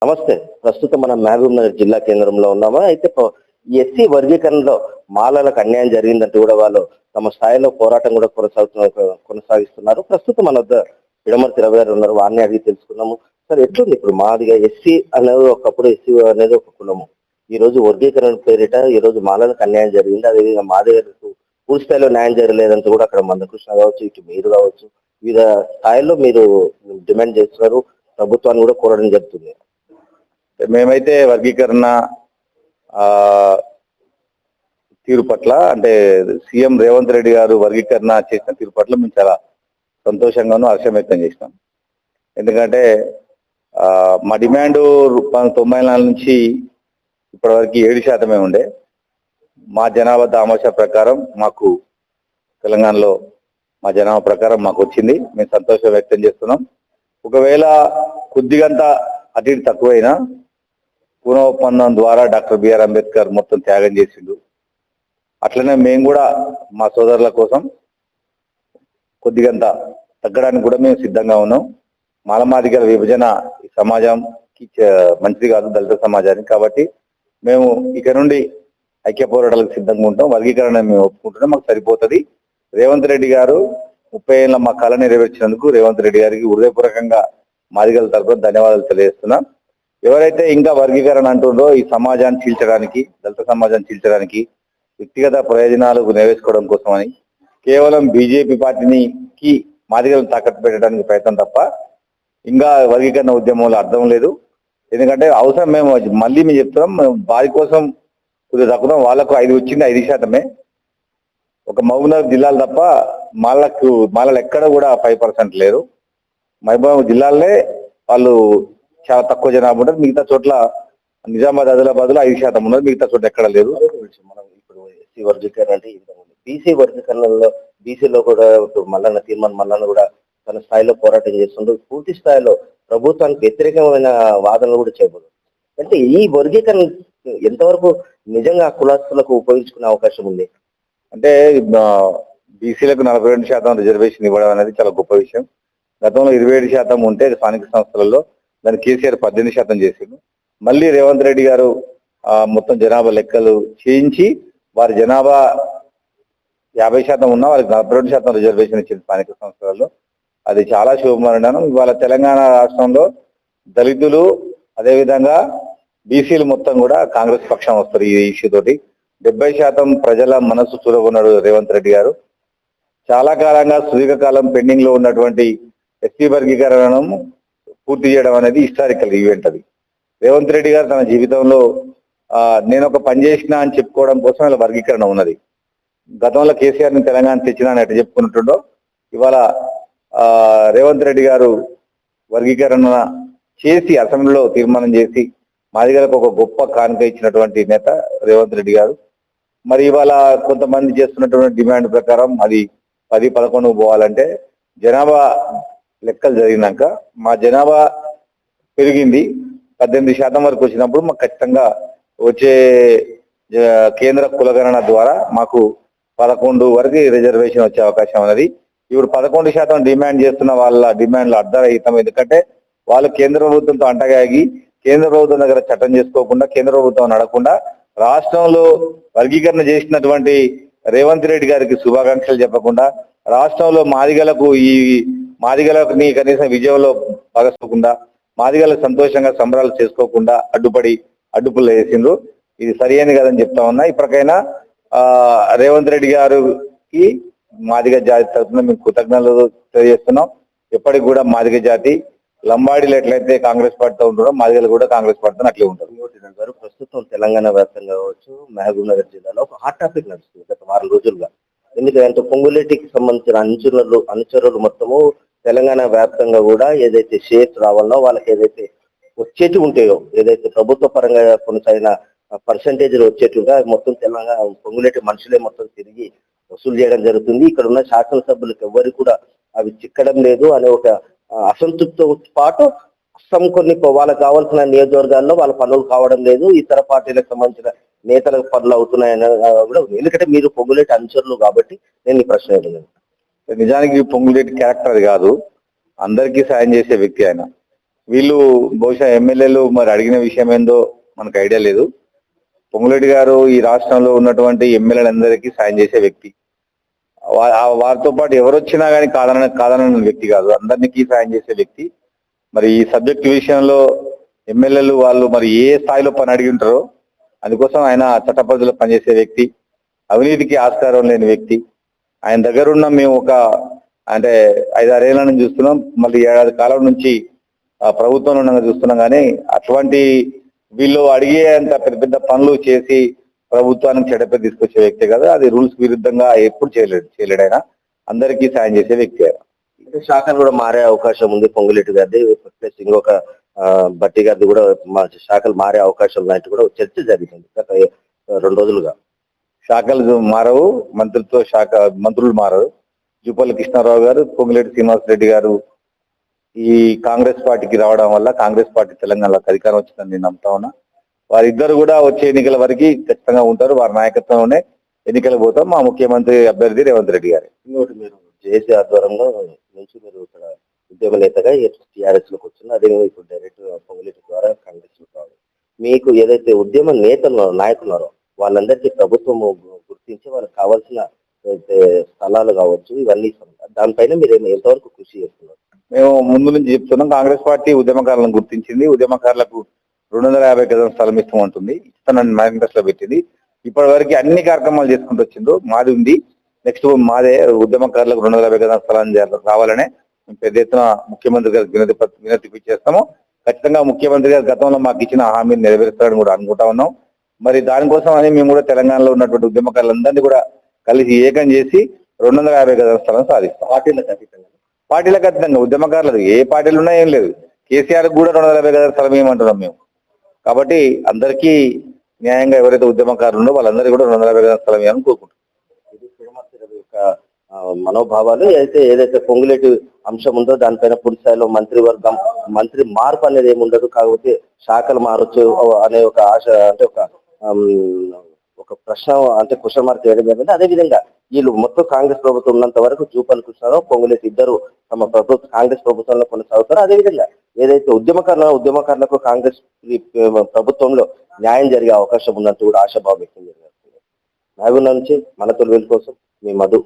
నమస్తే. ప్రస్తుతం మనం మహబూబ్ నగర్ జిల్లా కేంద్రంలో ఉన్నామా. అయితే ఈ ఎస్సీ వర్గీకరణలో మాలలకు అన్యాయం జరిగిందంటూ కూడా వాళ్ళు తమ స్థాయిలో పోరాటం కూడా కొనసాగిస్తున్నారు. ప్రస్తుతం మన వద్ద పిడమర్తి రవి గారు ఉన్నారు. వారిని అడిగి తెలుసుకున్నాము. సార్, ఎట్లుంది ఇప్పుడు మాదిగా ఎస్సీ అనేది ఒకప్పుడు ఎస్సీ అనేది ఒక కులము. ఈ రోజు వర్గీకరణ పేరిట ఈ రోజు మాలలకు అన్యాయం జరిగింది. అదేవిధంగా మాదిగలకు పూర్తి స్థాయిలో న్యాయం జరగలేదంటూ కూడా అక్కడ మందకృష్ణ కావచ్చు, ఇటు మీరు కావచ్చు, వివిధ స్థాయిల్లో మీరు డిమాండ్ చేస్తున్నారు. ప్రభుత్వాన్ని కూడా కోరడం జరుగుతుంది. మేమైతే వర్గీకరణ తీరు పట్ల అంటే సీఎం రేవంత్ రెడ్డి గారు వర్గీకరణ చేసిన తీరు పట్ల మేము చాలా సంతోషంగాను హర్షం వ్యక్తం చేసినాం. ఎందుకంటే మా డిమాండ్ 1994 నుంచి ఇప్పటివరకు 7% ఉండే. మా జనాభా దామాషా ప్రకారం మాకు తెలంగాణలో మా జనాభా ప్రకారం మాకు వచ్చింది. మేము సంతోషం వ్యక్తం చేస్తున్నాం. ఒకవేళ కొద్దిగంత అటు ఇటు తక్కువైనా పునఃఒప్పందం ద్వారా డాక్టర్ బిఆర్ అంబేద్కర్ మొత్తం త్యాగం చేసిండు. అట్లనే మేము కూడా మా సోదరుల కోసం కొద్దిగంత తగ్గడానికి కూడా మేము సిద్ధంగా ఉన్నాం. మాలమాదిగల విభజన ఈ సమాజంకి మంచిది కాదు, దళిత సమాజానికి. కాబట్టి మేము ఇక నుండి ఐక్య పోరాటాలకు సిద్ధంగా ఉంటాం. వర్గీకరణ మేము ఒప్పుకుంటున్నాం, మాకు సరిపోతుంది. రేవంత్ రెడ్డి గారు 30 ఏళ్ళ మా కళ నెరవేర్చినందుకు రేవంత్ రెడ్డి గారికి హృదయపూర్వకంగా మాదిగల తరపున ధన్యవాదాలు తెలియజేస్తున్నాం. ఎవరైతే ఇంకా వర్గీకరణ అంటుండ్రో ఈ సమాజాన్ని చీల్చడానికి, దళిత సమాజాన్ని చీల్చడానికి, వ్యక్తిగత ప్రయోజనాలకు నెరవేర్చుకోవడం కోసమని కేవలం బీజేపీ పార్టీకి మాదిగలను తాకట్టు పెట్టడానికి ప్రయత్నం తప్ప ఇంకా వర్గీకరణ ఉద్యమంలో అర్థం లేదు. ఎందుకంటే అవసరం మేము చెప్తున్నాం, వారి కోసం కొద్దిగా తక్కువ, వాళ్ళకు 5 వచ్చింది, 5%. ఒక మహబూబ్నగర్ జిల్లాలు తప్ప మాలలు ఎక్కడ కూడా 5% లేరు. మహబూబ్ జిల్లాలనే వాళ్ళు చాలా తక్కువ జనాభా ఉంటారు. మిగతా చోట్ల నిజామాబాద్, ఆదిలాబాద్ లో 5% ఉన్నారు, మిగతా చోట్ల ఎక్కడ లేదు. మనం ఇప్పుడు ఎస్సీ వర్గీకరణ అంటే బీసీ వర్గీకరణలో బీసీలో కూడా మల్లన్న తీర్మానం మల్లన్న కూడా తన స్థాయిలో పోరాటం చేస్తుండ్రు. పూర్తి స్థాయిలో ప్రభుత్వానికి వ్యతిరేకమైన వాదనలు కూడా చేయబోదు. అంటే ఈ వర్గీకరణ ఎంతవరకు నిజంగా కులాస్తులకు ఉపయోగించుకునే అవకాశం ఉంది? అంటే బీసీలకు 42% రిజర్వేషన్ ఇవ్వడం అనేది చాలా గొప్ప విషయం. గతంలో 27% ఉంటే స్థానిక సంస్థలలో దాన్ని కేసీఆర్ 18% చేసిండు. మళ్ళీ రేవంత్ రెడ్డి గారు మొత్తం జనాభా లెక్కలు చేయించి వారి జనాభా 50% ఉన్నా వారికి 42% రిజర్వేషన్ ఇచ్చింది స్థానిక సంస్థలలో. అది చాలా శుభపరిణామం. ఇవాళ తెలంగాణ రాష్ట్రంలో దళితులు అదేవిధంగా బీసీలు మొత్తం కూడా కాంగ్రెస్ పక్షం వస్తారు. ఈ ఇష్యూ తోటి 70% ప్రజల మనసు చూరగొన్నాడు రేవంత్ రెడ్డి గారు. చాలా కాలంగా సుదీర్ఘకాలం పెండింగ్ లో ఉన్నటువంటి ఎస్సీ వర్గీకరణను పూర్తి చేయడం అనేది హిస్టారికల్ ఈవెంట్. అది రేవంత్ రెడ్డి గారు తన జీవితంలో నేను ఒక పని చేసినా అని చెప్పుకోవడం కోసం ఇలా వర్గీకరణ ఉన్నది. గతంలో కేసీఆర్ ని తెలంగాణ తెచ్చినా అని ఎట్లా చెప్పుకుంటుండో ఇవాళ రేవంత్ రెడ్డి గారు వర్గీకరణ చేసి అసెంబ్లీలో తీర్మానం చేసి మాదిగలకు ఒక గొప్ప కానుక ఇచ్చినటువంటి నేత రేవంత్ రెడ్డి గారు. మరి ఇవాళ కొంతమంది చేస్తున్నటువంటి డిమాండ్ ప్రకారం అది 10-11 పోవాలంటే జనాభా లెక్కలు జరిగినాక మా జనాభా పెరిగింది 18% వరకు వచ్చినప్పుడు మాకు ఖచ్చితంగా వచ్చే కేంద్ర కులగణన ద్వారా మాకు 11 వరకు రిజర్వేషన్ వచ్చే అవకాశం ఉన్నది. ఇప్పుడు 11% డిమాండ్ చేస్తున్న వాళ్ళ డిమాండ్లు అర్ధరహితం. ఎందుకంటే వాళ్ళు కేంద్ర ప్రభుత్వంతో అంటగాగి కేంద్ర ప్రభుత్వం దగ్గర చట్టం చేసుకోకుండా, కేంద్ర ప్రభుత్వం నడకుండా రాష్ట్రంలో వర్గీకరణ చేసినటువంటి రేవంత్ రెడ్డి గారికి శుభాకాంక్షలు చెప్పకుండా, రాష్ట్రంలో మాదిగలకు కనీసం విజయంలో పగసుకోకుండా, మాదిగలకు సంతోషంగా సంబరాలు చేసుకోకుండా అడ్డుపులు వేసిండ్రు. ఇది సరియని కదని చెప్తా ఉన్నా. ఇప్పటికైనా రేవంత్ రెడ్డి గారికి మాదిగ జాతి తరఫున మేము కృతజ్ఞతలు తెలియజేస్తున్నాం. ఎప్పటికి కూడా మాదిగ జాతి లంబాడీలు ఎట్లయితే కాంగ్రెస్ పార్టీతో ఉంటారో మాదిగలు కూడా కాంగ్రెస్ పార్టీతో అట్లే ఉంటారు. ప్రస్తుతం తెలంగాణ వ్యాప్తంగా కావచ్చు, మహబూబ్ నగర్ జిల్లాలో ఒక హాట్ టాపిక్ నడుస్తుంది గత వారం రోజులుగా. ఎందుకంటే పొంగులేటికి సంబంధించిన అనుచరులు మొత్తము తెలంగాణ వ్యాప్తంగా కూడా ఏదైతే షేర్స్ రావాలనో వాళ్ళకి ఏదైతే వచ్చేటి ఉంటాయో, ఏదైతే ప్రభుత్వ పరంగా కొనసాగిన పర్సంటేజ్లు వచ్చేట్టుగా మొత్తం తెలంగాణ పొంగులేటి మనుషులే మొత్తం తిరిగి వసూలు చేయడం జరుగుతుంది. ఇక్కడ ఉన్న శాసనసభ్యులకు ఎవరికి కూడా అవి చిక్కడం లేదు అనే ఒక అసంతృప్తితో పాటు కొన్ని వాళ్ళకి కావాల్సిన నియోజకవర్గాల్లో వాళ్ళ పనులు కావడం లేదు, ఇతర పార్టీలకు సంబంధించిన నేతలకు పనులు అవుతున్నాయని కూడా ఉంది. ఎందుకంటే మీరు పొంగులేటి అనుచరులు కాబట్టి నేను ఈ ప్రశ్న నిజానికి పొంగులేటి క్యారెక్టర్ కాదు, అందరికీ సాయం చేసే వ్యక్తి ఆయన. వీళ్ళు బహుశా ఎమ్మెల్యేలు మరి అడిగిన విషయం ఏందో మనకు ఐడియా లేదు. పొంగులేటి గారు ఈ రాష్ట్రంలో ఉన్నటువంటి ఎమ్మెల్యేలందరికీ సాయం చేసే వ్యక్తి. వారితో పాటు ఎవరు వచ్చినా కానీ కాదనని వ్యక్తి కాదు, అందరికీ సాయం చేసే వ్యక్తి. మరి ఈ సబ్జెక్ట్ విషయంలో ఎమ్మెల్యేలు వాళ్ళు మరి ఏ స్థాయిలో పని అడిగి ఉంటారో అందుకోసం ఆయన చట్టపరిధిలో పనిచేసే వ్యక్తి, అవినీతికి ఆస్కారం లేని వ్యక్తి. ఆయన దగ్గర ఉన్న మేము ఒక అంటే 5-6 ఏళ్ల నుంచి చూస్తున్నాం, మళ్ళీ 7 కాలం నుంచి ప్రభుత్వంలో ఉండగా చూస్తున్నాం. కానీ అటువంటి వీళ్ళు అడిగే అంత పెద్ద పెద్ద పనులు చేసి ప్రభుత్వానికి చెడ్డపేరు తీసుకొచ్చే వ్యక్తి కదా, అది రూల్స్ విరుద్ధంగా ఎప్పుడు చేయలేడు ఆయన. అందరికీ సాయం చేసే వ్యక్తి ఆయన. అంటే శాఖలు కూడా మారే అవకాశం ఉంది పొంగులేటి గారిది, ప్లస్ ఇంకొక బట్టి గారిది కూడా మా శాఖలు మారే అవకాశం ఉన్నట్టు కూడా చర్చ జరిగింది గత 2 రోజులుగా. శాఖలు మారవు, మంత్రులు మారవు. జూపల్లి కృష్ణారావు గారు, పొంగులేటి శ్రీనివాసరెడ్డి గారు ఈ కాంగ్రెస్ పార్టీకి రావడం వల్ల కాంగ్రెస్ పార్టీ తెలంగాణలోకి అధికారం వచ్చిందని నేను నమ్ముతా ఉన్నా. వారిద్దరు కూడా వచ్చే ఎన్నికల వరకు ఖచ్చితంగా ఉంటారు. వారి నాయకత్వంలోనే ఎన్నికలు పోతాం. మా ముఖ్యమంత్రి అభ్యర్థి రేవంత్ రెడ్డి గారు. ఇంకోటి, మీరు జేఏసీ ఆధ్వర్యంలో నుంచి మీరు ఇక్కడ ఉద్యమ నేతగా టీఆర్ఎస్ లోకి వచ్చిన, అదే ఇప్పుడు డైరెక్ట్ పొంగులేటి ద్వారా కాంగ్రెస్ లో కావాలి. మీకు ఏదైతే ఉద్యమ నేతలు నాయకున్నారో వాళ్ళందరికీ ప్రభుత్వం గుర్తించి వాళ్ళకి కావాల్సిన స్థలాలు కావచ్చు ఇవన్నీ దానిపైన మీరు ఎంతవరకు కృషి చేస్తున్నారు? మేము ముందు నుంచి చెప్తున్నాం, కాంగ్రెస్ పార్టీ ఉద్యమకారులను గుర్తించింది. ఉద్యమకారులకు 250 గజం స్థలం ఇస్తామంటుంది, ఇస్తానని మేనిఫెస్టోలో పెట్టింది. ఇప్పటి వరకు అన్ని కార్యక్రమాలు చేసుకుంటూ వచ్చిందో మాది ఉంది. నెక్స్ట్ మాదే ఉద్యమకారులకు 250 గజం స్థలం రావాలనే పెద్ద ఎత్తున ముఖ్యమంత్రి గారికి వినతి చేస్తాము. ఖచ్చితంగా ముఖ్యమంత్రి గారు గతంలో మాకు ఇచ్చిన హామీని నెరవేరుస్తారని కూడా అనుకుంటా ఉన్నాం. మరి దానికోసం అని మేము కూడా తెలంగాణలో ఉన్నటువంటి ఉద్యమకారులందరినీ కూడా కలిసి ఏకం చేసి 250 గజం స్థలం సాధిస్తాం. పార్టీలకు ఖచ్చితంగా ఉద్యమకారులకు ఏ పార్టీలు ఉన్నా ఏం లేదు, కేసీఆర్ కూడా 250 గజాల స్థలం ఏమంటున్నాం మేము. కాబట్టి అందరికీ న్యాయంగా ఎవరైతే ఉద్యమకారులు ఉన్నో వాళ్ళందరికీ కూడా 250 గజాల స్థలం ఇవ్వాలని కోరుకుంటున్నాం. ఇది శ్రీనివాసరెడ్డి యొక్క మనోభావాలు. ఏదైతే పొంగులేటి అంశం ఉందో దానిపైన పూర్తి స్థాయిలో మంత్రి మార్పు అనేది ఏమి ఉండదు, కాకపోతే శాఖలు మారొచ్చు అనే ఒక ఆశ, అంటే ఒక ప్రశ్న, అంటే క్వశ్చన్ మార్క్ వేయడం జరిగింది. అదేవిధంగా వీళ్ళు మొత్తం కాంగ్రెస్ ప్రభుత్వం ఉన్నంత వరకు జూపల్లి కృష్ణారావు, పొంగులేటి ఇద్దరు తమ కాంగ్రెస్ ప్రభుత్వంలో కొనసాగుతారు. అదేవిధంగా ఏదైతే ఉద్యమకారులకు కాంగ్రెస్ ప్రభుత్వంలో న్యాయం జరిగే అవకాశం ఉన్నట్టు కూడా ఆశాభావం వ్యక్తం జరిగింది. నాగున్న నుంచి మన తొలి కోసం మీ మధు.